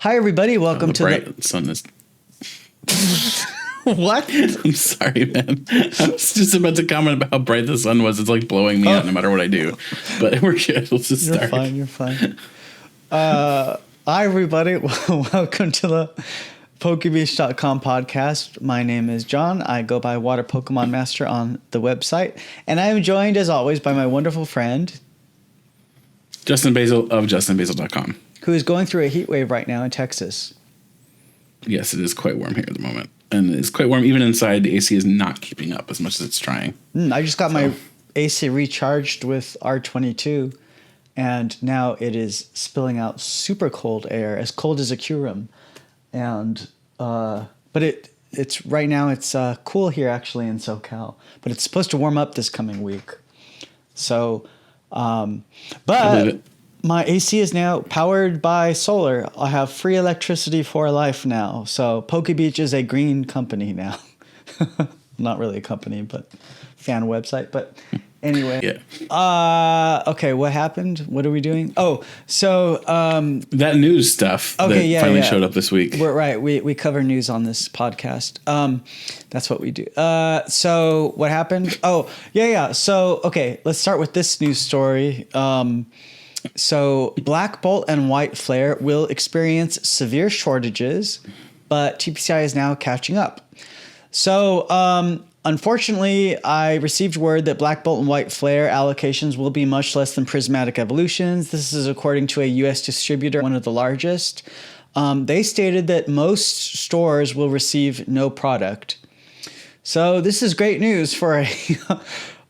Hi, everybody. Welcome to bright sun is. What? I'm sorry, man. I was just about to comment about how bright the sun was. It's like blowing me out no matter what I do. But we're good. Let's just start. You're fine. Hi, everybody. Welcome to the PokeBeach.com podcast. My name is John. I go by Water Pokemon Master on the website. And I am joined, as always, by my wonderful friend, Justin Basil of JustinBasil.com. who is going through a heat wave right now in Texas. Yes, it is quite warm here at the moment. And it's quite warm even inside. The AC is not keeping up as much as it's trying. I just got my AC recharged with R22, and now it is spilling out super cold air, as cold as a Q room. And but it's right now it's cool here actually in SoCal, but it's supposed to warm up this coming week. So, but my AC is now powered by solar. I have free electricity for life now. So PokeBeach is a green company now. Not really a company, but fan website. But anyway. Yeah. Okay, what happened? What are we doing? Oh, so that news stuff finally showed up this week. We're right. We cover news on this podcast. That's what we do. So what happened? Oh, yeah. So okay, let's start with this news story. So Black Bolt and White Flare will experience severe shortages, but TPCI is now catching up. So unfortunately, I received word that Black Bolt and White Flare allocations will be much less than Prismatic Evolutions. This is according to a U.S. distributor, one of the largest. They stated that most stores will receive no product. So this is great news for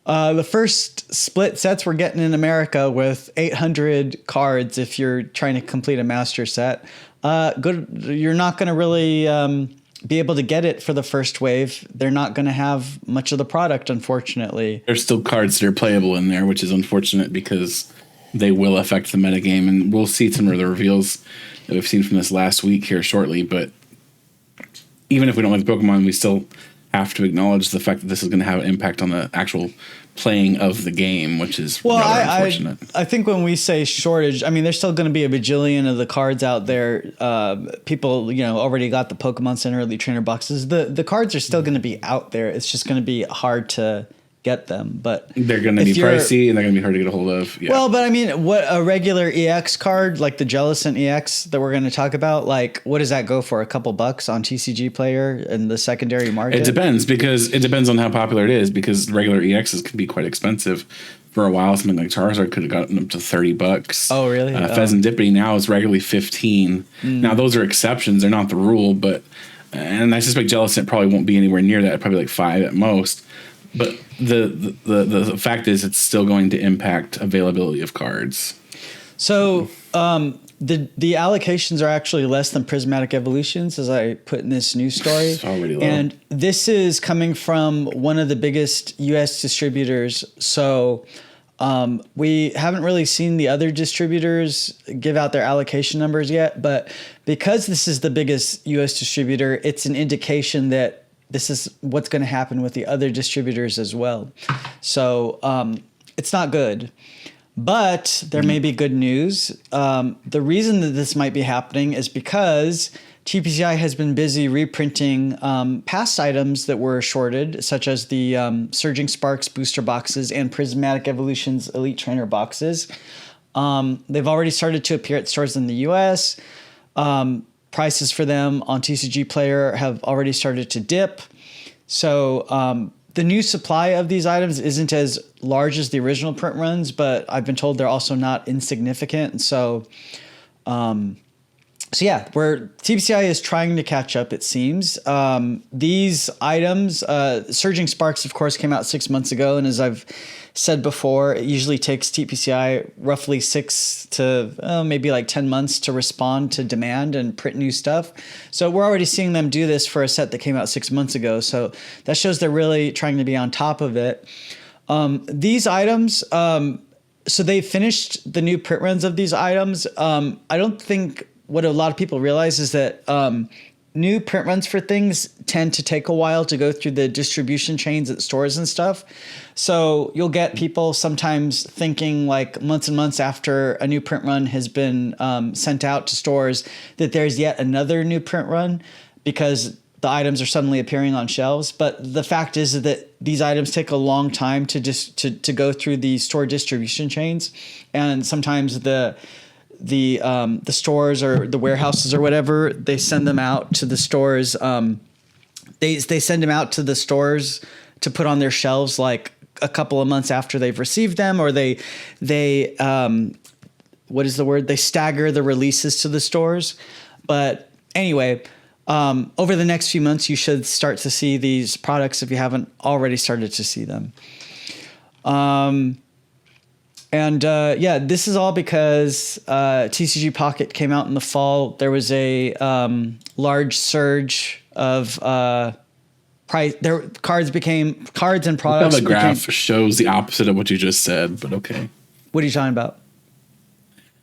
the first split sets we're getting in America with 800 cards. If you're trying to complete a master set, you're not going to really be able to get it for the first wave. They're not going to have much of the product, unfortunately. There's still cards that are playable in there, which is unfortunate because they will affect the metagame, and we'll see some of the reveals that we've seen from this last week here shortly. But even if we don't like the Pokemon, we still have to acknowledge the fact that this is going to have an impact on the actual playing of the game, which is rather unfortunate. I think when we say shortage, I mean, there's still going to be a bajillion of the cards out there. People, already got the Pokemon Center Elite Trainer boxes. The cards are still going to be out there. It's just going to be hard to get them, but they're going to be pricey and they're going to be hard to get a hold of. Yeah. Well, but I mean, what a regular EX card, like the Jellisent EX that we're going to talk about, like what does that go for? A couple bucks on TCG Player in the secondary market? It depends on how popular it is, because regular EXs can be quite expensive. For a while, something like Charizard could have gotten up to $30. Oh, really? Pheasantipity now is regularly $15. Now those are exceptions; they're not the rule. And I suspect Jellicent probably won't be anywhere near that. Probably like $5 at most. But the fact is, it's still going to impact availability of cards. So the allocations are actually less than Prismatic Evolutions, as I put in this news story. It's already low. And this is coming from one of the biggest U.S. distributors. So we haven't really seen the other distributors give out their allocation numbers yet. But because this is the biggest U.S. distributor, it's an indication that this is what's going to happen with the other distributors as well. So it's not good, but there may be good news. The reason that this might be happening is because TPCI has been busy reprinting past items that were shorted, such as the Surging Sparks booster boxes and Prismatic Evolutions Elite Trainer boxes. They've already started to appear at stores in the U.S., prices for them on TCG Player have already started to dip. So the new supply of these items isn't as large as the original print runs, but I've been told they're also not insignificant. So yeah, where TPCI is trying to catch up, it seems. These items, Surging Sparks, of course, came out 6 months ago. And as I've said before, it usually takes TPCI roughly 6 to maybe like 10 months to respond to demand and print new stuff. So we're already seeing them do this for a set that came out 6 months ago. So that shows they're really trying to be on top of it. These items, so they finished the new print runs of these items. I don't think what a lot of people realize is that new print runs for things tend to take a while to go through the distribution chains at stores and stuff. So you'll get people sometimes thinking like months and months after a new print run has been sent out to stores that there's yet another new print run because the items are suddenly appearing on shelves. But the fact is that these items take a long time to go through the store distribution chains. And sometimes the stores or the warehouses or whatever, they send them out to the stores. They send them out to the stores to put on their shelves like a couple of months after they've received them, or they what is the word? They stagger the releases to the stores. But anyway, over the next few months, you should start to see these products if you haven't already started to see them. This is all because TCG Pocket came out in the fall. There was a large surge of price. Cards and products. The graph shows the opposite of what you just said, but okay. What are you talking about?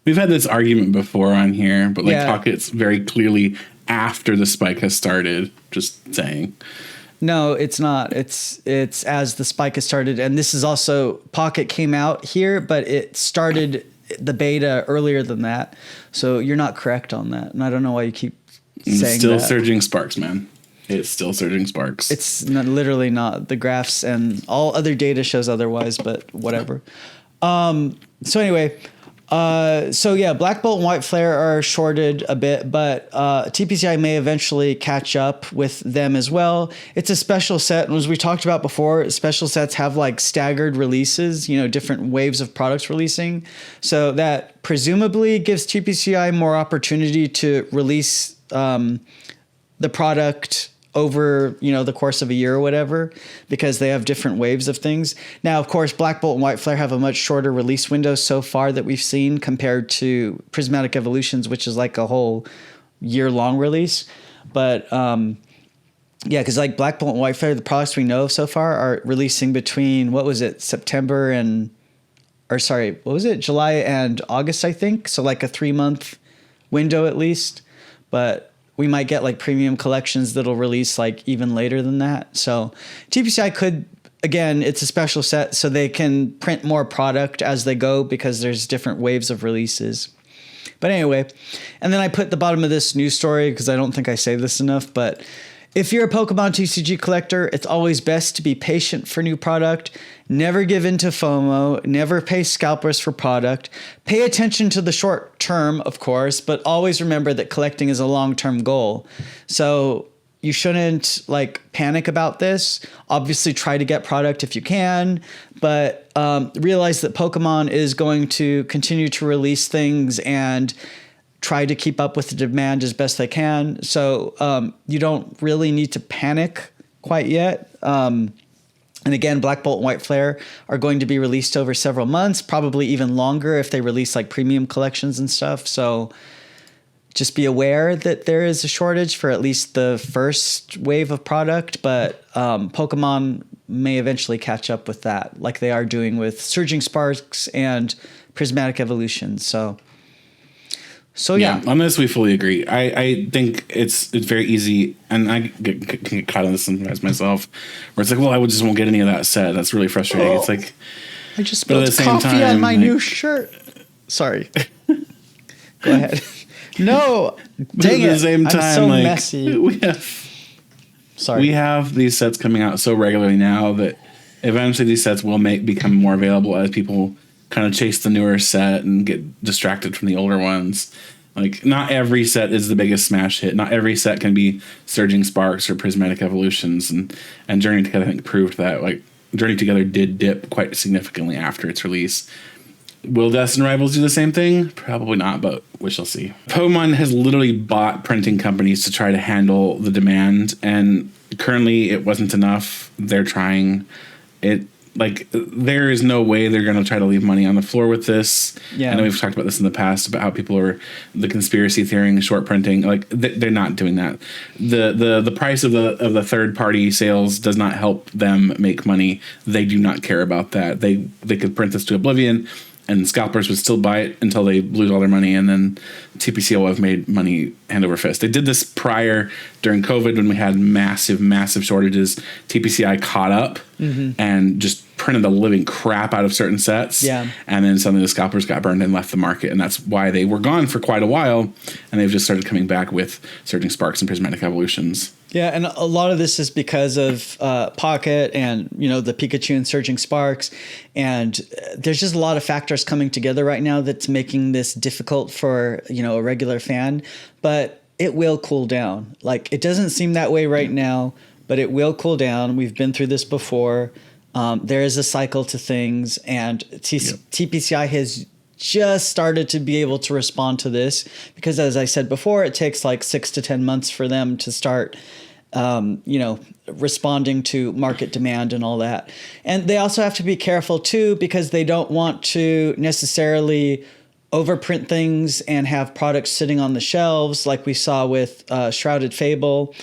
We've had this argument before on here, but Pocket's very clearly after the spike has started. Just saying. No, it's not. It's as the spike has started. And this is also, Pocket came out here, but it started the beta earlier than that. So you're not correct on that. And I don't know why you keep saying that. It's still surging sparks, man. It's still surging sparks. It's literally not. The graphs and all other data shows otherwise, but whatever. So anyway, Black Bolt and White Flare are shorted a bit, but TPCI may eventually catch up with them as well. It's a special set, and as we talked about before, special sets have like staggered releases, different waves of products releasing. So that presumably gives TPCI more opportunity to release the product over, the course of a year or whatever, because they have different waves of things. Now, of course, Black Bolt and White Flare have a much shorter release window so far that we've seen compared to Prismatic Evolutions, which is like a whole year-long release. But because like Black Bolt and White Flare, the products we know of so far are releasing between, July and August, I think. So like a 3-month window at least. But we might get like premium collections that'll release like even later than that. So TPCI could, again, it's a special set, so they can print more product as they go because there's different waves of releases. But anyway, and then I put the bottom of this news story because I don't think I say this enough, but if you're a Pokemon TCG collector, it's always best to be patient for new product. Never give in to FOMO. Never pay scalpers for product. Pay attention to the short term, of course, but always remember that collecting is a long-term goal. So you shouldn't panic about this. Obviously, try to get product if you can, but realize that Pokemon is going to continue to release things and try to keep up with the demand as best they can. So you don't really need to panic quite yet. And again, Black Bolt and White Flare are going to be released over several months, probably even longer if they release like premium collections and stuff. So just be aware that there is a shortage for at least the first wave of product, but Pokemon may eventually catch up with that, like they are doing with Surging Sparks and Prismatic Evolution. So yeah, on this we fully agree. I think it's very easy, and I get caught in this sometimes myself, where it's like, well, I just won't get any of that set. That's really frustrating. Oh, it's like I just spilled coffee on my new shirt. Sorry. Go ahead. No, dang it. At the same time, I'm so messy. We have these sets coming out so regularly now that eventually these sets will become more available as people kind of chase the newer set and get distracted from the older ones. Like, not every set is the biggest smash hit. Not every set can be Surging Sparks or Prismatic Evolutions, and Journey Together, I think, proved that. Like, Journey Together did dip quite significantly after its release. Will Destin Rivals do the same thing? Probably not, but we shall see. Pokemon has literally bought printing companies to try to handle the demand, and currently it wasn't enough. They're trying it. Like, there is no way they're going to try to leave money on the floor with this. Yeah. I know we've talked about this in the past about how people are the conspiracy theory and short printing. Like, they're not doing that. The price of the third party sales does not help them make money. They do not care about that. They could print this to oblivion and scalpers would still buy it until they lose all their money, and then TPCI will have made money hand over fist. They did this prior during COVID when we had massive shortages. TPCI caught up and just printed the living crap out of certain sets. Yeah. And then suddenly the scalpers got burned and left the market, and that's why they were gone for quite a while, and they've just started coming back with Surging Sparks and Prismatic Evolutions. Yeah, and a lot of this is because of Pocket and, the Pikachu and Surging Sparks. And there's just a lot of factors coming together right now that's making this difficult for, a regular fan. But it will cool down. Like, it doesn't seem that way right now, but it will cool down. We've been through this before. There is a cycle to things, and TPCI has just started to be able to respond to this because, as I said before, it takes like 6 to 10 months for them to start responding to market demand and all that. And they also have to be careful too, because they don't want to necessarily overprint things and have products sitting on the shelves like we saw with Shrouded Fable.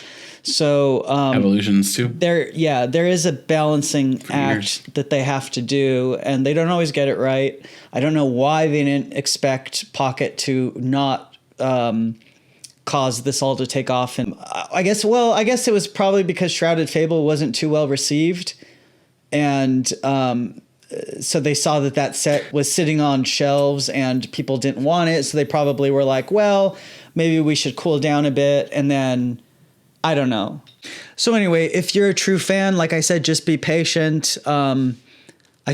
So Evolutions too. There is a balancing act that they have to do, and they don't always get it right. I don't know why they didn't expect Pocket to not cause this all to take off. And I guess it was probably because Shrouded Fable wasn't too well received, and so they saw that set was sitting on shelves and people didn't want it, so they probably were like, well, maybe we should cool down a bit, and then I don't know. So anyway, if you're a true fan, like I said, just be patient. I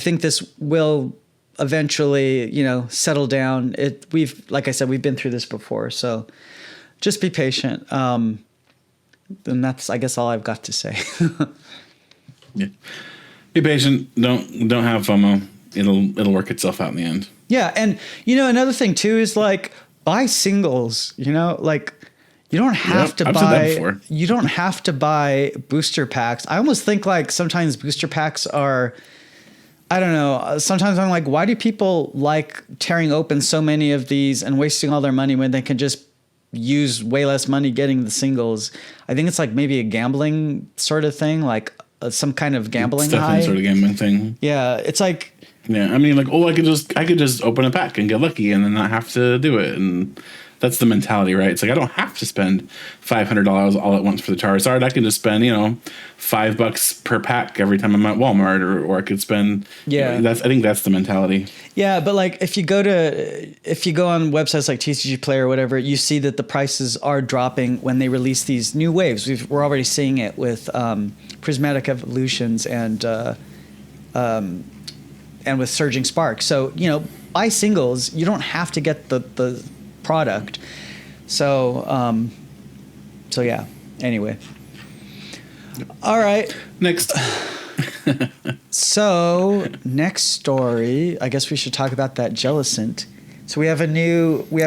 think this will eventually, settle down. Like I said, we've been through this before, so just be patient. And that's, I guess, all I've got to say. Yeah. Be patient. Don't have FOMO. It'll work itself out in the end. Yeah, and another thing too is like buy singles. Like you don't have to buy. You don't have to buy booster packs. I almost think like sometimes booster packs are. I don't know. Sometimes I'm like, why do people like tearing open so many of these and wasting all their money when they can just use way less money getting the singles? I think it's like maybe a gambling sort of thing, like some kind of gambling high. Sort of gambling thing. Yeah, it's like. Yeah, I mean, like, I could just open a pack and get lucky and then not have to do it, and that's the mentality, right? It's like I don't have to spend $500 all at once for the Charizard. I can just spend $5 per pack every time I'm at Walmart, or I could spend. Yeah, I think that's the mentality. Yeah, but like if you go on websites like TCG Player or whatever, you see that the prices are dropping when they release these new waves. We're already seeing it with Prismatic Evolutions and with Surging Sparks. So buy singles. You don't have to get the product. So yeah. Anyway. All right. Next. So next story, I guess we should talk about that Jellisent. So we have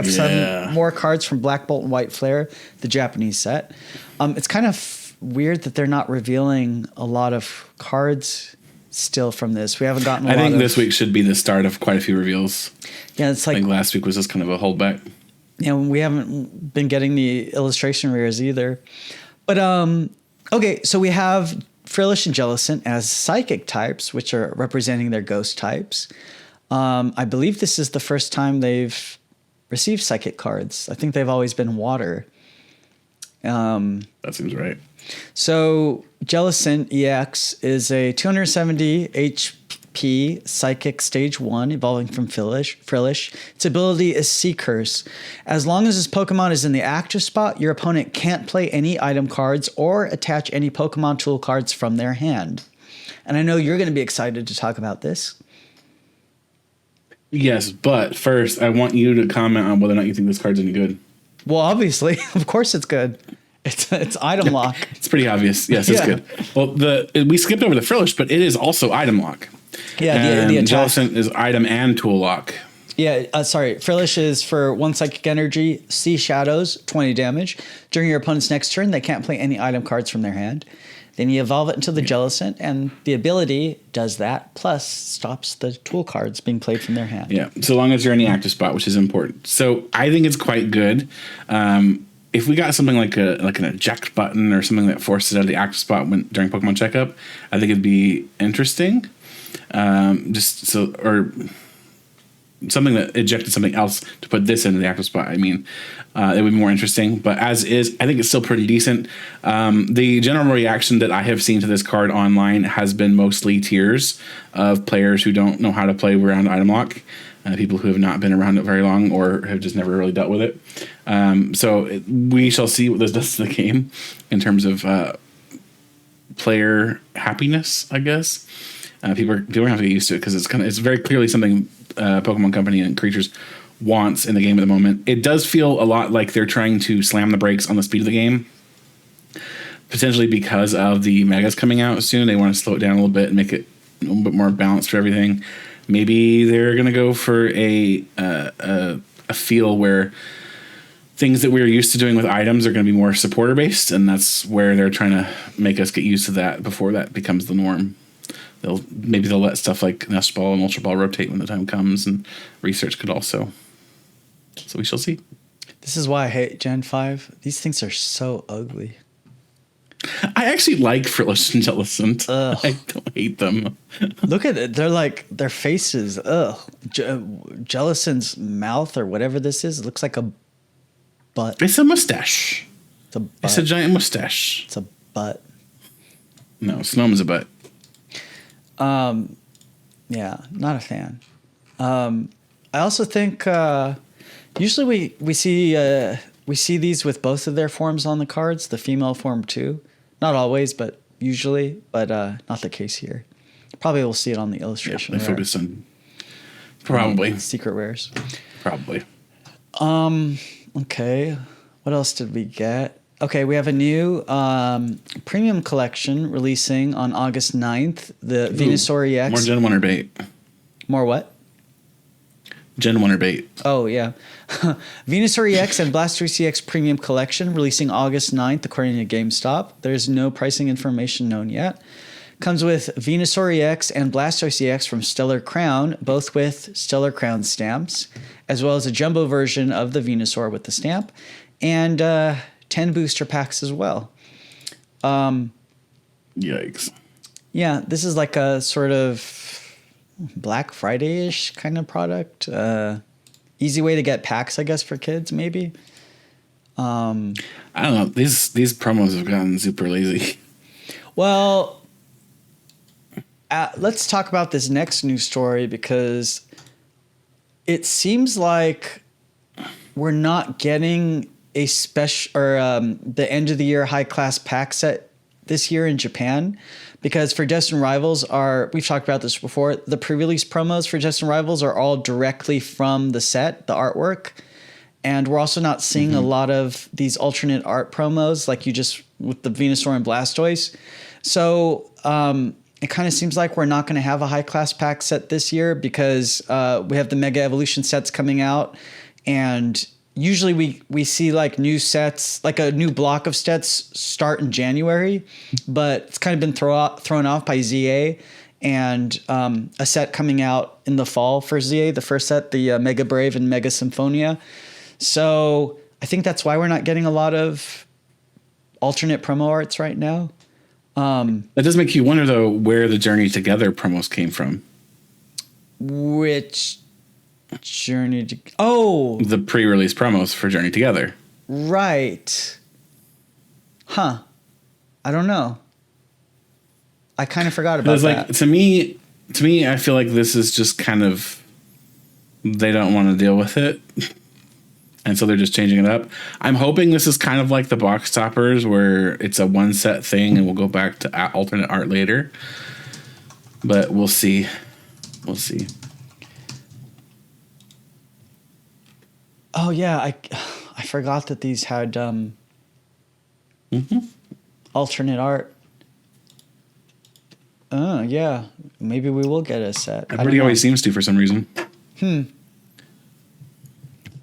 some more cards from Black Bolt and White Flare, the Japanese set. It's kind of weird that they're not revealing a lot of cards still from this. We haven't gotten I think this week should be the start of quite a few reveals. Yeah, it's like I think last week was just kind of a holdback. Yeah, we haven't been getting the illustration rares either. But okay, so we have Frillish and Jellicent as psychic types, which are representing their ghost types. I believe this is the first time they've received psychic cards. I think they've always been water. That seems right. So Jellicent EX is a 270 HP psychic stage 1 evolving from Frillish. Its ability is Sea Curse. As long as this Pokemon is in the active spot, your opponent can't play any item cards or attach any Pokemon tool cards from their hand. And I know you're going to be excited to talk about this. Yes, but first I want you to comment on whether or not you think this card's any good. Well, obviously, of course it's good. It's item lock. It's pretty obvious. Yes, it's good. Well, we skipped over the Frillish, but it is also item lock. Yeah, the Jellicent is item and tool lock. Yeah, sorry. Frillish is for 1 psychic energy, Sea Shadows, 20 damage. During your opponent's next turn, they can't play any item cards from their hand. Then you evolve it into the Jellicent, and the ability does that, plus stops the tool cards being played from their hand. Yeah, so long as you're in the active spot, which is important. So I think it's quite good. If we got something like an eject button or something that forces it out of the active spot during Pokemon Checkup, I think it'd be interesting. something that ejected something else to put this into the active spot. I mean, it would be more interesting, but as is, I think it's still pretty decent. The general reaction that I have seen to this card online has been mostly tears of players who don't know how to play around item lock, people who have not been around it very long or have just never really dealt with it. We shall see what this does to the game in terms of player happiness, I guess. People are going to have to get used to it because it's very clearly something Pokemon Company and Creatures wants in the game at the moment. It does feel a lot like they're trying to slam the brakes on the speed of the game, potentially because of the megas coming out soon. They want to slow it down a little bit and make it a little bit more balanced for everything. Maybe they're going to go for a feel where things that we're used to doing with items are going to be more supporter based, and that's where they're trying to make us get used to that before that becomes the norm. Maybe they'll let stuff like Nest Ball and Ultra Ball rotate when the time comes, and research could also. So we shall see. This is why I hate Gen 5. These things are so ugly. I actually like Frillish and Jellicent. I don't hate them. Look at it. They're like, their faces. Ugh. Jellicent's mouth or whatever this is, it looks like a butt. It's a mustache. It's a butt. It's a giant mustache. It's a butt. No, Snome's a butt. Yeah, not a fan. I also think usually we see these with both of their forms on the cards, the female form too. Not always, but usually, but not the case here. Probably we'll see it on the illustration. They focus on probably secret rares. Probably. Okay. What else did we get? Okay, we have a new premium collection releasing on August 9th. The Venusaur EX. More Gen 1 bait. More what? Gen 1 bait. Oh, yeah. Venusaur EX and Blastoise EX premium collection releasing August 9th, according to GameStop. There's no pricing information known yet. Comes with Venusaur EX and Blastoise EX from Stellar Crown, both with Stellar Crown stamps, as well as a jumbo version of the Venusaur with the stamp, and 10 booster packs as well. Yikes. Yeah, this is like a sort of Black Friday-ish kind of product. Easy way to get packs, I guess, for kids, maybe. I don't know. These promos have gotten super lazy. Well, let's talk about this next news story because it seems like we're not getting a special or the end of the year high class pack set this year in Japan, because for Destined Rivals we've talked about this before, the pre-release promos for Destined Rivals are all directly from the set, the artwork, and we're also not seeing a lot of these alternate art promos like you just with the Venusaur and Blastoise. So it kind of seems like we're not going to have a high class pack set this year because we have the Mega Evolution sets coming out, and usually we see like new sets, like a new block of sets start in January, but it's kind of been thrown off by ZA, and a set coming out in the fall for ZA, the first set, the Mega Brave and Mega Symphonia. So I think that's why we're not getting a lot of alternate promo arts right now. That does make you wonder, though, where the Journey Together promos came from. Which Journey to... Oh! The pre-release promos for Journey Together. Right. Huh. I don't know. I kind of forgot about that. Like, to me, I feel like this is just kind of... They don't want to deal with it. And so they're just changing it up. I'm hoping this is kind of like the box toppers where it's a one set thing and we'll go back to alternate art later. But we'll see. We'll see. Oh yeah, I forgot that these had alternate art. Oh yeah, maybe we will get a set. Everybody always seems to for some reason.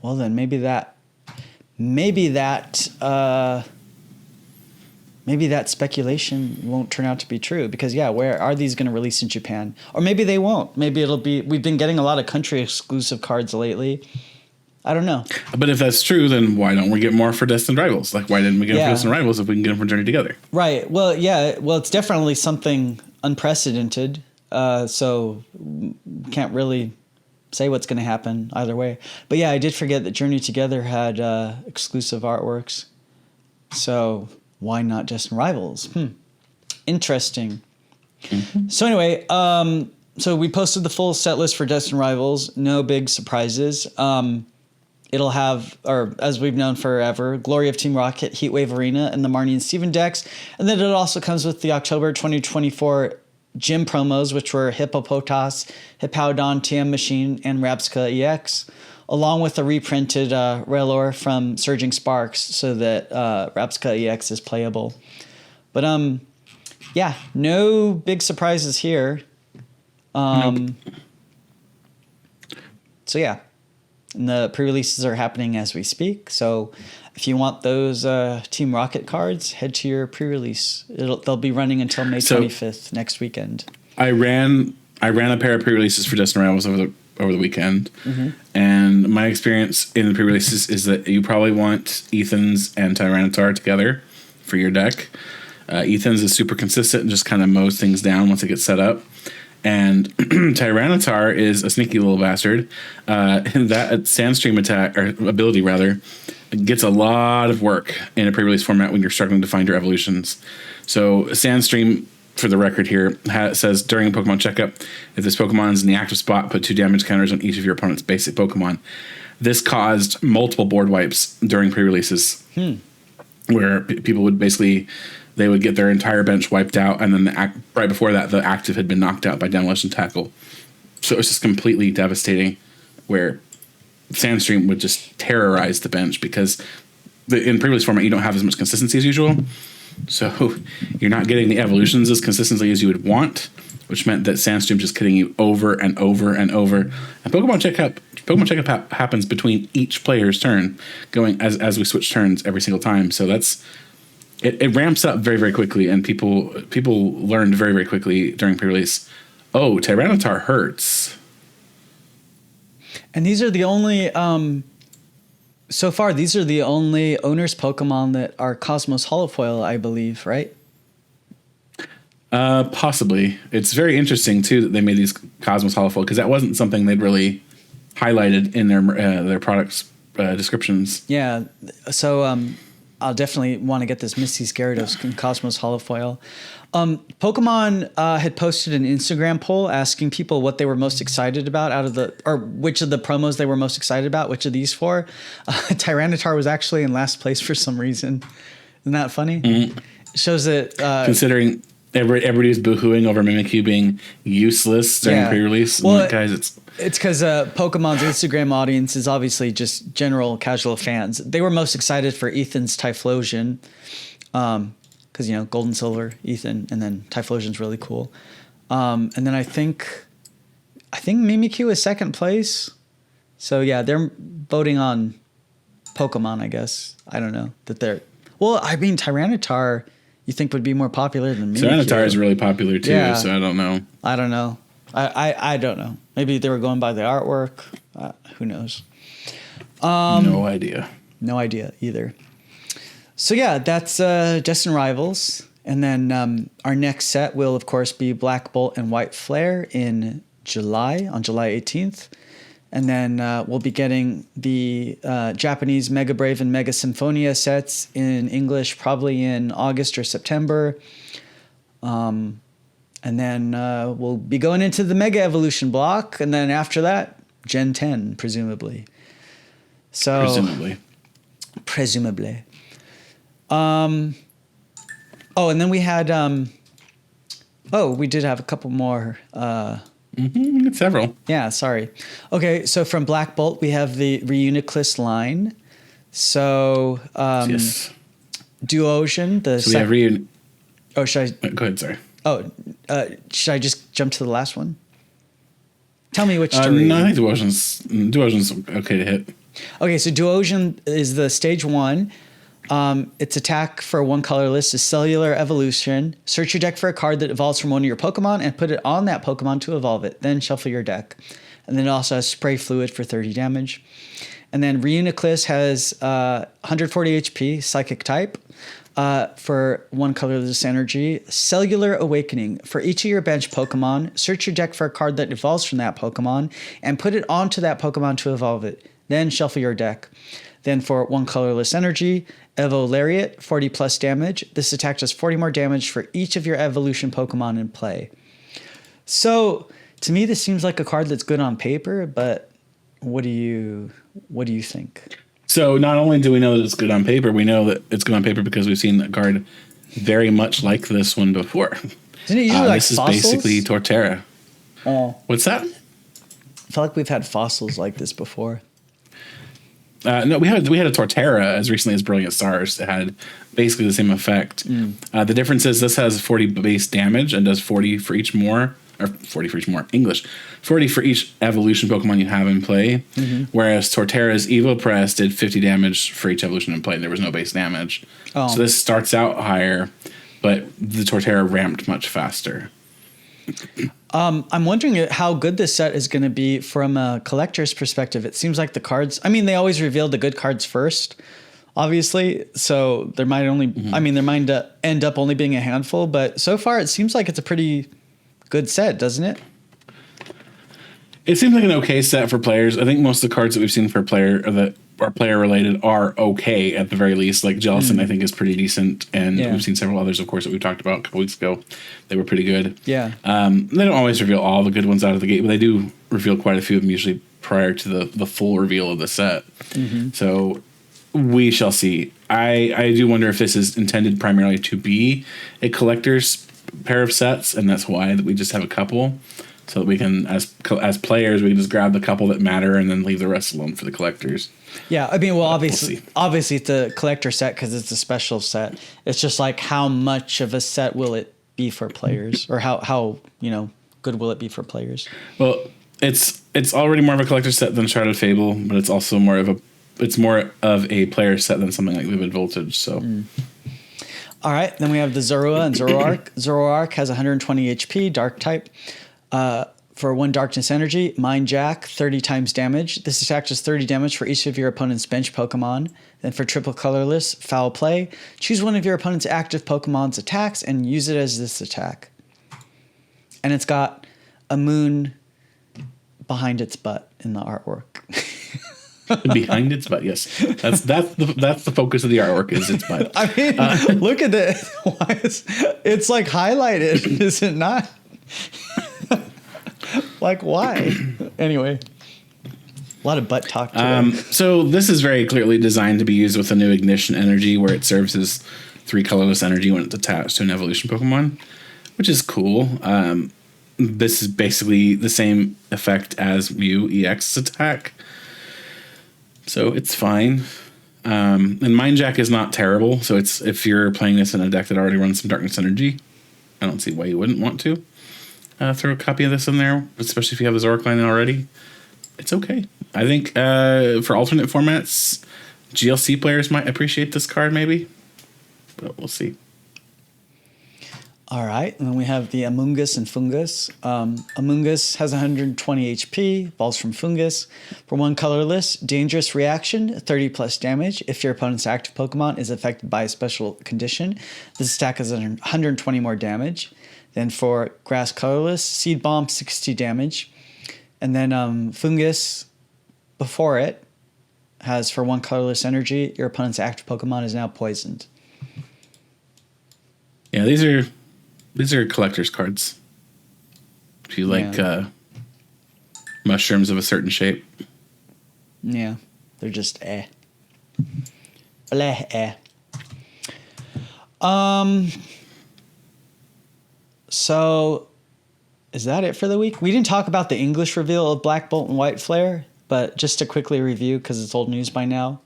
Well then, maybe that speculation won't turn out to be true, because yeah, where are these going to release in Japan? Or maybe they won't. Maybe it'll be. We've been getting a lot of country exclusive cards lately. I don't know. But if that's true, then why don't we get more for Destined Rivals? Like, why didn't we get them for Destined Rivals if we can get them for Journey Together? Right. Well, yeah. Well, it's definitely something unprecedented. So can't really say what's going to happen either way. But yeah, I did forget that Journey Together had exclusive artworks. So why not Destined Rivals? Interesting. Mm-hmm. So anyway, so we posted the full set list for Destined Rivals. No big surprises. It'll have, or as we've known forever, Glory of Team Rocket, Heatwave Arena, and the Marnie and Steven decks. And then it also comes with the October 2024 gym promos, which were Hippopotas, Hippowdon, TM Machine, and Rabsca EX, along with a reprinted Raylor from Surging Sparks so that Rabsca EX is playable. But yeah, no big surprises here. Nope. So yeah, and the pre-releases are happening as we speak. So if you want those Team Rocket cards, head to your pre-release. They'll be running until May 25th next weekend. I ran a pair of pre-releases for Destined Rivals over the weekend, and my experience in the pre-releases is that you probably want Ethan's and Tyranitar together for your deck. Ethan's is super consistent and just kind of mows things down once it gets set up. And Tyranitar is a sneaky little bastard. That Sandstream attack, or ability rather, gets a lot of work in a pre-release format when you're struggling to find your evolutions. So Sandstream, for the record here, says during a Pokemon checkup, if this Pokemon is in the active spot, put 2 damage counters on each of your opponent's basic Pokemon. This caused multiple board wipes during pre-releases, where people would basically... They would get their entire bench wiped out, and then right before that, the active had been knocked out by Demolition Tackle. So it was just completely devastating, where Sandstream would just terrorize the bench because in pre-release format, you don't have as much consistency as usual. So you're not getting the evolutions as consistently as you would want, which meant that Sandstream just hitting you over and over and over. And Pokemon checkup happens between each player's turn, going as we switch turns every single time. So that's... It ramps up very, very quickly, and people learned very, very quickly during pre-release, oh, Tyranitar hurts. And these are the only, so far, these are the only owner's Pokemon that are Cosmos Holofoil, I believe, right? Possibly. It's very interesting, too, that they made these Cosmos Holofoil, because that wasn't something they'd really highlighted in their products descriptions. Yeah, so... I'll definitely want to get this Misty's Gyarados and Cosmos Holofoil. Pokemon had posted an Instagram poll asking people what they were most excited about or which of the promos they were most excited about, which of these 4. Tyranitar was actually in last place for some reason. Isn't that funny? Mm-hmm. It shows that... Considering everybody's boohooing over Mimikyu being useless during pre-release. Well, guys, it's because Pokemon's Instagram audience is obviously just general casual fans. They were most excited for Ethan's Typhlosion, because Gold and Silver, Ethan, and then Typhlosion's really cool. And then I think Mimikyu is second place. So yeah, they're voting on Pokemon, I guess. I don't know that they're. Well, I mean Tyranitar, you think would be more popular than Mimikyu. Tyranitar is really popular too, so I don't know. I don't know. I don't know. Maybe they were going by the artwork. Who knows? No idea. No idea either. So yeah, that's Destined Rivals. And then our next set will, of course, be Black Bolt and White Flare on July 18th. And then we'll be getting the Japanese Mega Brave and Mega Symphonia sets in English probably in August or September. And then we'll be going into the Mega Evolution block. And then after that, Gen 10, presumably. So Presumably. And then we had... we did have a couple more... Several. Yeah, sorry. Okay, so from Black Bolt, we have the Reuniclus line. So, yes. Duocean, should I... Go ahead, sorry. Should I just jump to the last one? Tell me which to read. No, I think Duocean's okay to hit. Okay, so Duocean is the stage 1. Its attack for one colorless is Cellular Evolution. Search your deck for a card that evolves from one of your Pokemon and put it on that Pokemon to evolve it. Then shuffle your deck. And then it also has Spray Fluid for 30 damage. And then Reuniclus has 140 HP, Psychic type. For one colorless energy, Cellular Awakening. For each of your bench Pokemon, search your deck for a card that evolves from that Pokemon and put it onto that Pokemon to evolve it. Then shuffle your deck. Then for one colorless energy, Evo Lariat, 40 plus damage. This attack does 40 more damage for each of your evolution Pokemon in play. So to me, this seems like a card that's good on paper, but what do you think? So not only do we know that it's good on paper, we know that it's good on paper because we've seen a card very much like this one before. Isn't it usually like this fossils? is basically Torterra. Oh. What's that? I feel like we've had fossils like this before. No, we had a Torterra as recently as Brilliant Stars that had basically the same effect. The difference is this has 40 base damage and does 40 for each more. Or 40 for each more, English. 40 for each evolution Pokemon you have in play. Whereas Torterra's Evopress did 50 damage for each evolution in play. And there was no base damage. Oh. So this starts out higher, but the Torterra ramped much faster. I'm wondering how good this set is going to be from a collector's perspective. It seems like the cards, I mean, they always reveal the good cards first, obviously. So there might only, I mean, there might end up only being a handful, but so far it seems like it's a pretty good set, doesn't it? It seems like an okay set for players. I think most of the cards that we've seen for player or that are player related are okay at the very least. Like Jellisent, I think is pretty decent, and we've seen several others, of course, that we talked about a couple weeks ago. They were pretty good. Yeah. They don't always reveal all the good ones out of the gate, but they do reveal quite a few of them usually prior to the full reveal of the set. So we shall see. I do wonder if this is intended primarily to be a collector's pair of sets, and that's why that we just have a couple, so that we can, as players, we can just grab the couple that matter and then leave the rest alone for the collectors. Yeah, I mean, well, obviously it's a collector set because it's a special set. It's just like how much of a set will it be for players, or how good will it be for players? Well, it's already more of a collector set than Shrouded Fable, but it's also more of a player set than something like Vivid Voltage. So. All right, then we have the Zorua and Zoroark. Zoroark has 120 HP, Dark type. For one Darkness Energy, Mind Jack, 30 times damage. This attack does 30 damage for each of your opponent's bench Pokemon. Then for triple colorless, Foul Play, choose one of your opponent's active Pokemon's attacks and use it as this attack. And it's got a moon behind its butt in the artwork. Behind its butt, yes. That's the focus of the artwork is its butt. I mean, look at it. Why it's like highlighted, is it not? Like, why? Anyway, a lot of butt talk today. So this is very clearly designed to be used with a new Ignition Energy, where it serves as 3 colorless energy when it's attached to an evolution Pokemon, which is cool. This is basically the same effect as Mew EX's attack, so it's fine. And Mind Jack is not terrible, so it's if you're playing this in a deck that already runs some Darkness Energy, I don't see why you wouldn't want to throw a copy of this in there, especially if you have the Zoroark line already. It's okay. I think for alternate formats, GLC players might appreciate this card maybe, but we'll see. All right, and then we have the Amoonguss and Fungus. Amoonguss has 120 HP, evolves from Fungus. For one colorless, Dangerous Reaction, 30 plus damage. If your opponent's active Pokemon is affected by a special condition, this attack has 120 more damage. Then for Grass colorless, Seed Bomb, 60 damage. And then Fungus, before it, has for one colorless energy, your opponent's active Pokemon is now poisoned. Yeah, these are collector's cards. If you like mushrooms of a certain shape. Yeah, they're just Bleh, So, is that it for the week? We didn't talk about the English reveal of Black Bolt and White Flare, but just to quickly review, because it's old news by now,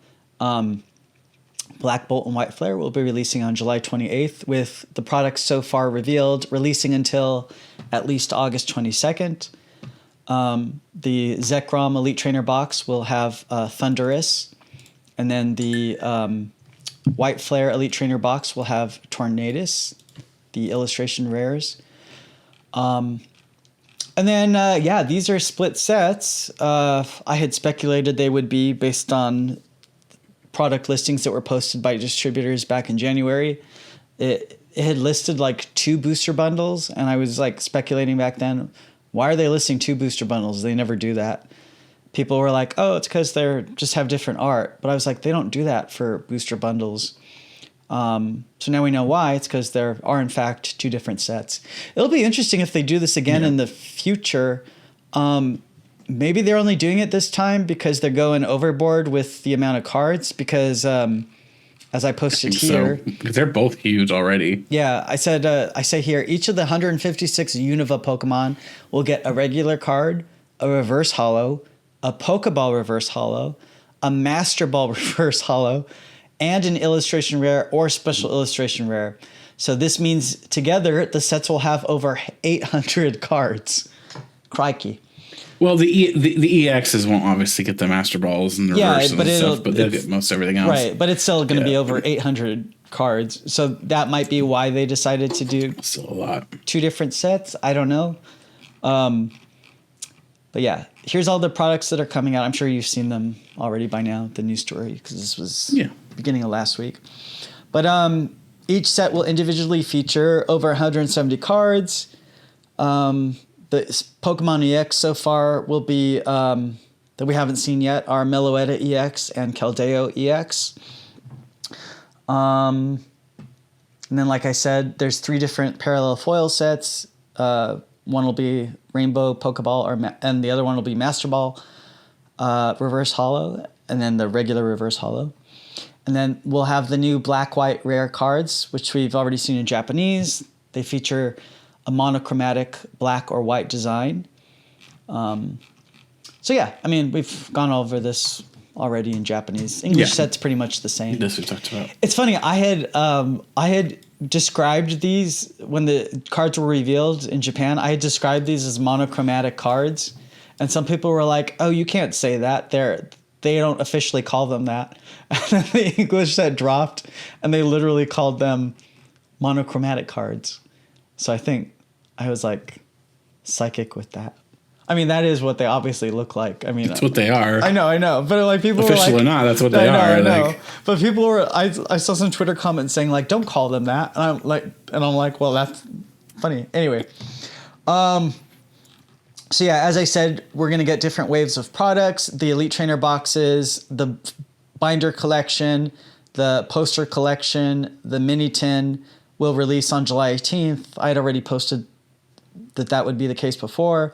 Black Bolt and White Flare will be releasing on July 28th, with the products so far revealed releasing until at least August 22nd. The Zekrom Elite Trainer box will have Thundurus, and then the White Flare Elite Trainer box will have Tornadus, the illustration rares. And then, these are split sets. I had speculated they would be based on product listings that were posted by distributors back in January, it had listed like 2 booster bundles, and I was like speculating back then, why are they listing 2 booster bundles? They never do that. People were like, oh, it's because they're just have different art. But I was like, they don't do that for booster bundles. So now we know why. It's because there are, in fact, 2 different sets. It'll be interesting if they do this again in the future. Maybe they're only doing it this time because they're going overboard with the amount of cards. Because as I posted here, because they're both huge already. Yeah, I say here, each of the 156 Unova Pokemon will get a regular card, a reverse holo, a Pokeball reverse holo, a Master Ball reverse holo, and an illustration rare or special illustration rare. So this means together the sets will have over 800 cards. Crikey. Well, the EXs won't obviously get the Master Balls and the reverse and stuff, but they'll get most everything else. Right, but it's still going to be over 800 cards. So that might be why they decided to do still a lot. 2 different sets. I don't know. But yeah, here's all the products that are coming out. I'm sure you've seen them already by now, the news story, because this was beginning of last week. But each set will individually feature over 170 cards. The Pokemon EX so far will be, that we haven't seen yet, are Meloetta EX and Keldeo EX. And then, like I said, there's 3 different parallel foil sets. One will be Rainbow Pokeball, and the other one will be Master Ball Reverse Holo, and then the regular Reverse Holo. And then we'll have the new black-white rare cards, which we've already seen in Japanese. They feature a monochromatic black or white design. So yeah, I mean, we've gone over this already in Japanese. English set's pretty much the same. This we talked about. It's funny. I had described these when the cards were revealed in Japan. I had described these as monochromatic cards, and some people were like, "Oh, you can't say that. They don't officially call them that." And then the English set dropped, and they literally called them monochromatic cards. So I think I was like psychic with that. I mean, that is what they obviously look like. I mean, that's what they are. I know. But like people official were like, or not, that's what they are. I know. Like, but people were. I saw some Twitter comments saying like, "Don't call them that," and I'm like, well, that's funny. Anyway, so yeah, as I said, we're gonna get different waves of products: the Elite Trainer boxes, the binder collection, the poster collection, the mini tin will release on July 18th. I had already posted that would be the case before.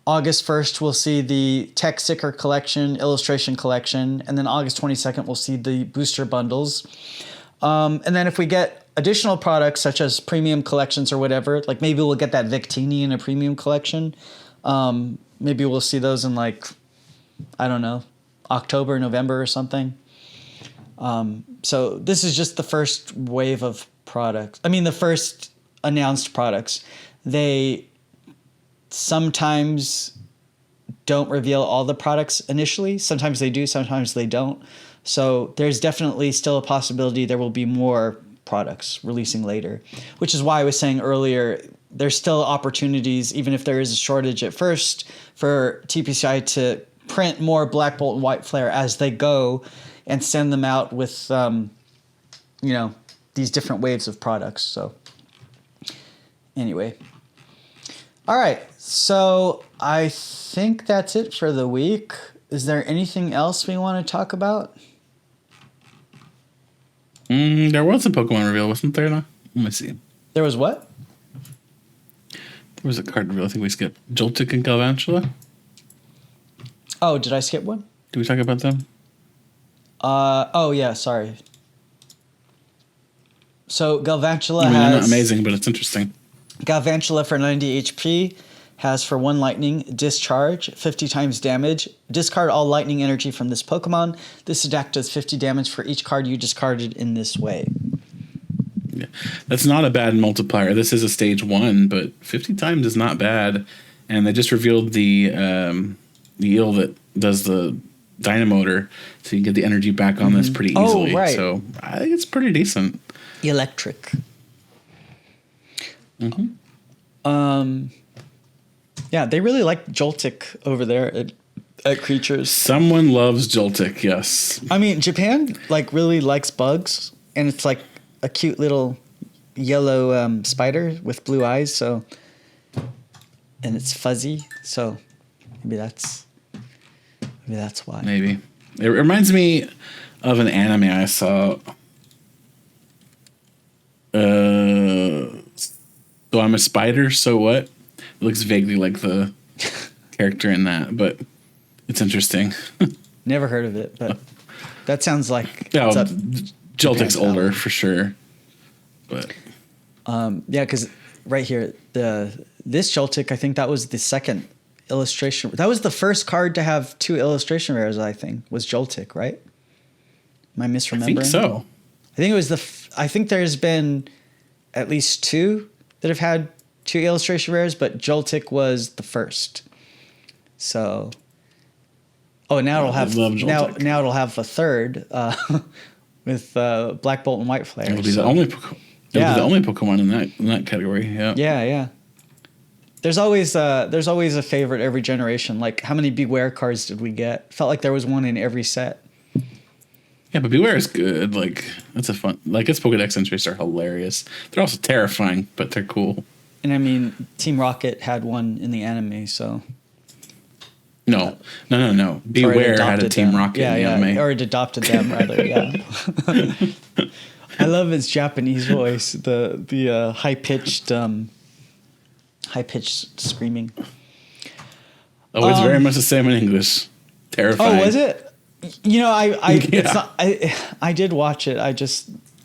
August 1st, we'll see the tech sticker collection, illustration collection, and then August 22nd, we'll see the booster bundles. And then if we get additional products such as premium collections or whatever, like maybe we'll get that Victini in a premium collection. Maybe we'll see those in like, I don't know, October, November or something. So this is just the first wave of products. I mean, the first announced products. They sometimes don't reveal all the products initially. Sometimes they do, sometimes they don't. So there's definitely still a possibility there will be more products releasing later, which is why I was saying earlier, there's still opportunities, even if there is a shortage at first, for TPCI to print more Black Bolt and White Flare as they go and send them out with, these different waves of products. So anyway. All right, so I think that's it for the week. Is there anything else we want to talk about? There was a Pokemon reveal, wasn't there? Let me see. There was what? There was a card reveal. I think we skipped Joltik and Galvantula. Oh, did I skip one? Did we talk about them? Oh yeah, sorry. So Galvantula they're has... not amazing, but it's interesting. Galvantula for 90 HP has for 1 lightning, discharge, 50 times damage. Discard all lightning energy from this Pokemon. This attack does 50 damage for each card you discarded in this way. Yeah. That's not a bad multiplier. This is a stage 1, but 50 times is not bad. And they just revealed the eel that does the Dynamotor, so you can get the energy back on this pretty easily. Oh, right. So I think it's pretty decent. Electric. Mm-hmm. Yeah, they really like Joltik over there at creatures. Someone loves Joltik, yes. I mean, Japan like really likes bugs, and it's like a cute little yellow spider with blue eyes. So, and it's fuzzy. So maybe that's why. Maybe it reminds me of an anime I saw. So I'm a spider. So what? It looks vaguely like the character in that, but it's interesting. Never heard of it, but that sounds like Joltik's older for sure. But yeah, because right here, this Joltik, I think that was the second illustration. That was the first card to have 2 illustration rares. I think was Joltik, right? Am I misremembering? I think so. I think it was I think there's been at least 2 that have had 2 illustration rares, but Joltik was the first. So, now it'll have now it'll have a third with Black Bolt and White Flare. It'll be the only Pokemon in that category. Yeah. Yeah. There's always a favorite every generation. Like, how many Beware cards did we get? Felt like there was one in every set. Yeah, but Beware is good. Like, that's a fun. Like, its Pokedex entries are hilarious. They're also terrifying, but they're cool. And I mean, Team Rocket had one in the anime, so. No. Beware had a Team Rocket in the anime. Or it adopted them, rather. Yeah. I love his Japanese voice. The high pitched screaming. Oh, it's very much the same in English. Terrifying. Oh, was it? You know, Yeah. I did watch it.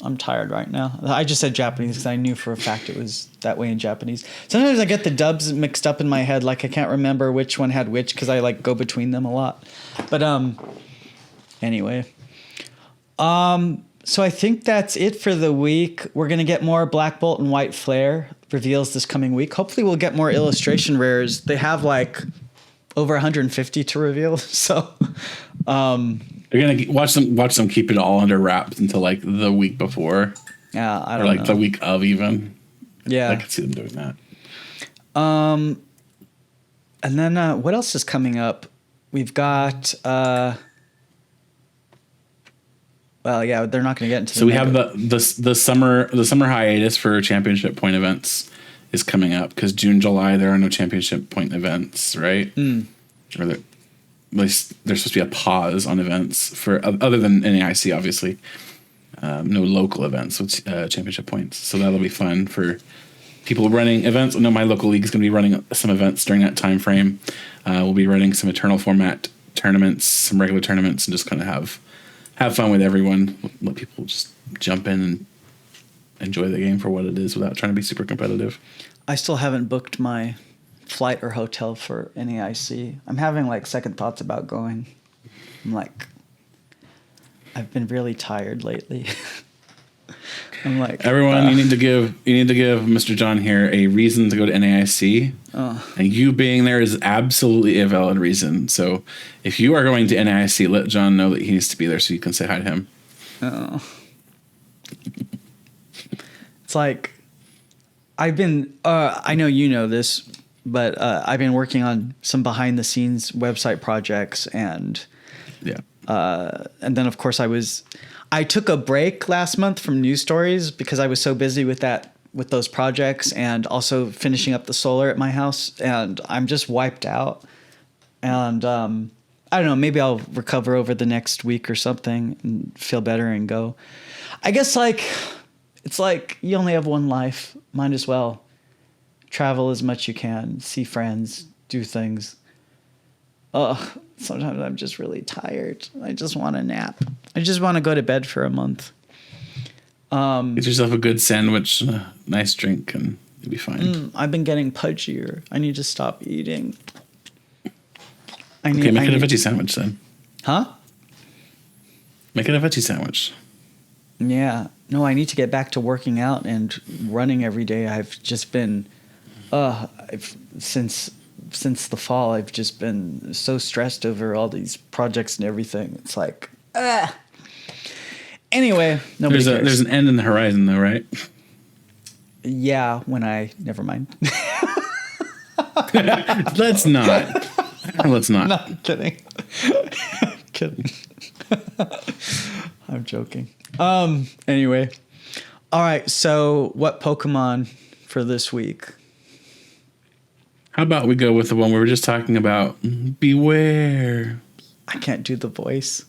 I'm tired right now. I just said Japanese because I knew for a fact it was that way in Japanese. Sometimes I get the dubs mixed up in my head. Like, I can't remember which one had which because I like go between them a lot. But anyway. So I think that's it for the week. We're going to get more Black Bolt and White Flare reveals this coming week. Hopefully we'll get more illustration rares. They have like over 150 to reveal. So you're going to watch them keep it all under wraps until like the week before. Yeah, I don't know. Or like the week of even. Yeah. I could see them doing that. And then what else is coming up? We've got well, yeah, they're not going to get into. So we have the summer hiatus for championship point events is coming up because June, July there are no championship point events, right? Or at least there's supposed to be a pause on events for other than NAIC, obviously. No local events with championship points, so that'll be fun for people running events. I know my local league is going to be running some events during that time frame. We'll be running some Eternal format tournaments, some regular tournaments, and just kind of have fun with everyone. Let people just jump in and enjoy the game for what it is without trying to be super competitive. I still haven't booked my flight or hotel for NAIC. I'm having like second thoughts about going. I'm like, I've been really tired lately. I'm like, everyone, you need to give Mr. John here a reason to go to NAIC. And you being there is absolutely a valid reason. So if you are going to NAIC, let John know that he needs to be there so you can say hi to him. Oh. It's like, I've been, I know you know this, but I've been working on some behind the scenes website projects and then of course I took a break last month from news stories because I was so busy with those projects and also finishing up the solar at my house, and I'm just wiped out. And I don't know, maybe I'll recover over the next week or something and feel better and go. I guess it's like you only have one life. Might as well travel as much you can, see friends, do things. Sometimes I'm just really tired. I just want a nap. I just want to go to bed for a month. Get yourself a good sandwich, a nice drink, and you'll be fine. I've been getting pudgier. I need to stop eating. Make it a veggie sandwich then. Huh? Make it a veggie sandwich. Yeah. No, I need to get back to working out and running every day. I've just been, since the fall, I've just been so stressed over all these projects and everything. It's like, Anyway, nobody cares. There's an end in the horizon, though, right? Yeah, never mind. Let's not. Let's not. Not kidding. Kidding. I'm joking. Anyway. All right. So what Pokemon for this week? How about we go with the one we were just talking about? Beware. I can't do the voice.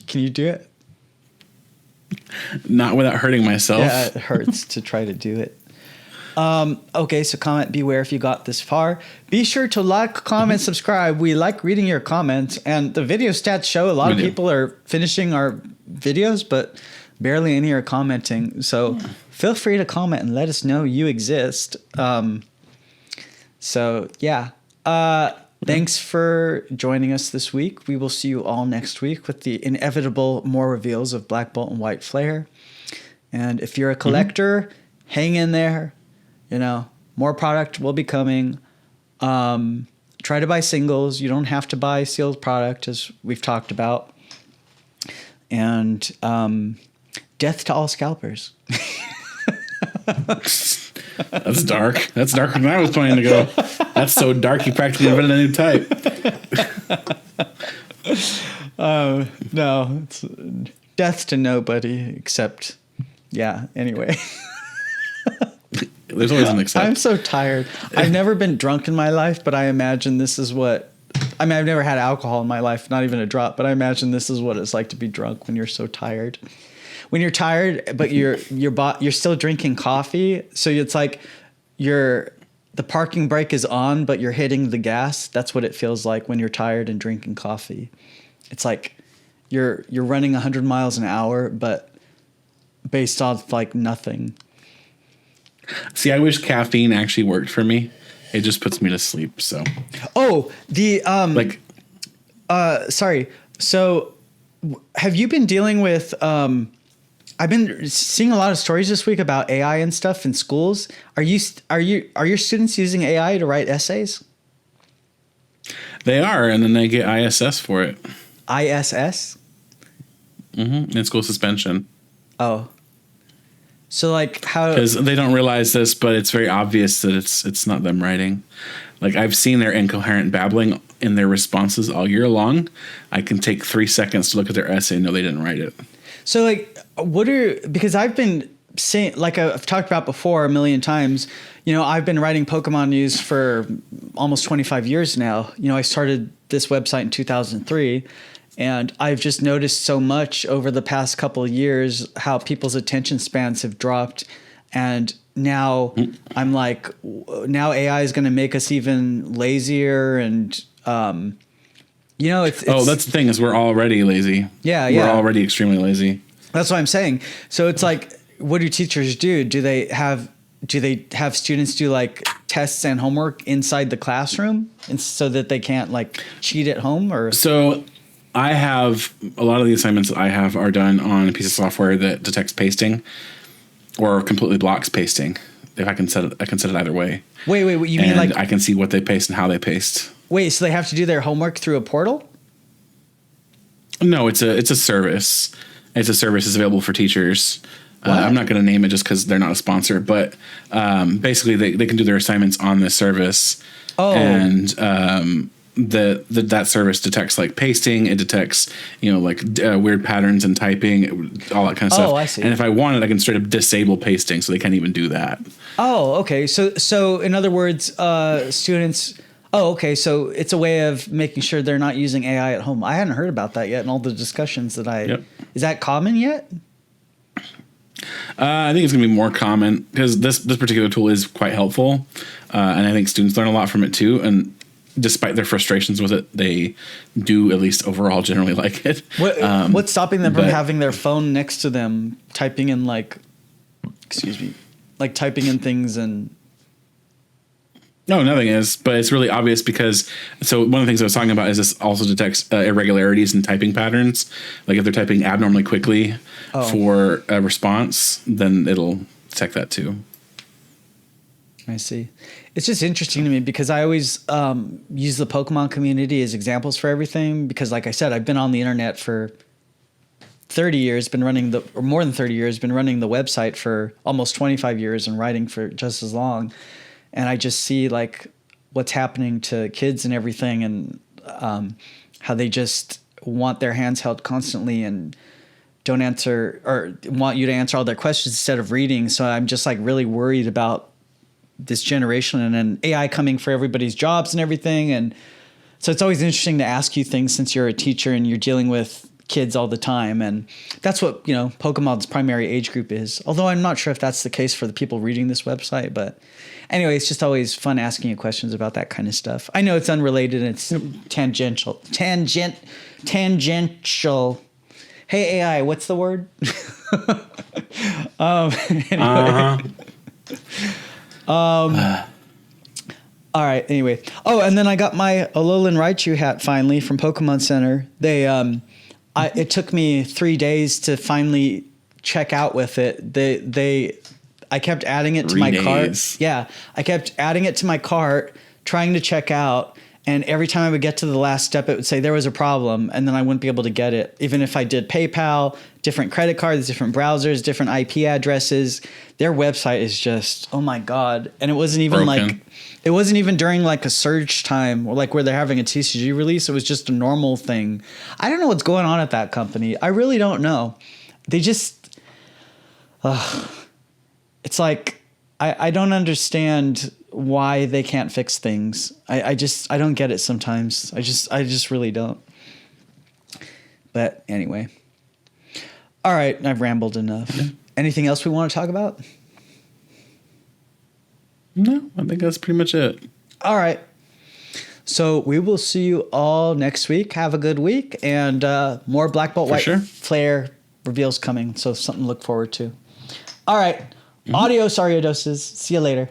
Can you do it? Not without hurting myself. Yeah, it hurts to try to do it. Okay, so comment beware if you got this far. Be sure to like, comment, subscribe. We like reading your comments, and the video stats show a lot of people are finishing our videos, but barely any are commenting. So feel free to comment and let us know you exist. So yeah, thanks for joining us this week. We will see you all next week with the inevitable more reveals of Black Bolt and White Flare. And if you're a collector, hang in there. You know, more product will be coming. Try to buy singles. You don't have to buy sealed product, as we've talked about. And death to all scalpers. That's dark. That's darker than I was planning to go. That's so dark you practically invented a new type. No, it's death to nobody except, yeah, anyway. There's always an exception. I'm so tired. I've never been drunk in my life, but I imagine this is what, I mean, I've never had alcohol in my life, not even a drop, but I imagine this is what it's like to be drunk when you're so tired. When you're tired, but you're still drinking coffee. So it's like the parking brake is on, but you're hitting the gas. That's what it feels like when you're tired and drinking coffee. It's like you're running 100 miles an hour, but based off like nothing. See, I wish caffeine actually worked for me. It just puts me to sleep. So. Oh, sorry. So, have you been dealing with? I've been seeing a lot of stories this week about AI and stuff in schools. Are your students using AI to write essays? They are, and then they get ISS for it. ISS? Mm-hmm. In school suspension. Oh. So like how? Because they don't realize this, but it's very obvious that it's not them writing. Like I've seen their incoherent babbling in their responses all year long. I can take 3 seconds to look at their essay and know they didn't write it. So like, because I've been saying, like I've talked about before a million times, you know, I've been writing Pokemon news for almost 25 years now. You know, I started this website in 2003. And I've just noticed so much over the past couple of years how people's attention spans have dropped. And now I'm like, now AI is going to make us even lazier. And, you know, it's that's the thing is we're already lazy. Yeah. We're already extremely lazy. That's what I'm saying. So it's like, what do teachers do? Do they have students do like tests and homework inside the classroom and so that they can't like cheat at home or? So I have a lot of the assignments that I have are done on a piece of software that detects pasting or completely blocks pasting. If I can set it either way. Wait, you mean like I can see what they paste and how they paste. Wait, so they have to do their homework through a portal? No, it's a service. It's a service that's available for teachers. I'm not going to name it just because they're not a sponsor, but basically they can do their assignments on this service. Oh. And that service detects like pasting. It detects, you know, like weird patterns in typing, all that kind of stuff. Oh, I see. And if I wanted, I can straight up disable pasting, so they can't even do that. Oh, okay. So in other words, students. Oh, okay. So it's a way of making sure they're not using AI at home. I hadn't heard about that yet in all the discussions that I. Yep. Is that common yet? I think it's going to be more common because this particular tool is quite helpful, and I think students learn a lot from it too. And despite their frustrations with it, they do at least overall generally like it. What's stopping them from having their phone next to them, typing in typing in things and... No, nothing is, but it's really obvious because, so one of the things I was talking about is this also detects irregularities in typing patterns. Like if they're typing abnormally quickly for a response, then it'll detect that too. I see. It's just interesting to me because I always use the Pokemon community as examples for everything because, like I said, I've been on the internet for 30 years, more than 30 years, been running the website for almost 25 years and writing for just as long. And I just see like what's happening to kids and everything, and how they just want their hands held constantly and don't answer or want you to answer all their questions instead of reading. So I'm just like really worried about this generation and then AI coming for everybody's jobs and everything. And so it's always interesting to ask you things since you're a teacher and you're dealing with kids all the time. And that's what, Pokemon's primary age group is. Although I'm not sure if that's the case for the people reading this website, but anyway, it's just always fun asking you questions about that kind of stuff. I know it's unrelated and it's tangential. Hey AI, what's the word? Anyway. All right. Anyway. Oh, and then I got my Alolan Raichu hat finally from Pokemon Center. They, it took me 3 days to finally check out with it. I kept adding it to my cart. Yeah. I kept adding it to my cart, trying to check out. And every time I would get to the last step, it would say there was a problem, and then I wouldn't be able to get it. Even if I did PayPal, different credit cards, different browsers, different IP addresses, their website is just, oh my God. And it wasn't even it wasn't even during like a surge time or like where they're having a TCG release. It was just a normal thing. I don't know what's going on at that company. I really don't know. They just, it's like, I don't understand why they can't fix things. I don't get it sometimes. I just really don't. But anyway. All right, I've rambled enough. Yeah. Anything else we want to talk about? No, I think that's pretty much it. All right. So we will see you all next week. Have a good week, and more Black Bolt White Flare reveals coming. So something to look forward to. All right. Adios, Ariadoses. See you later.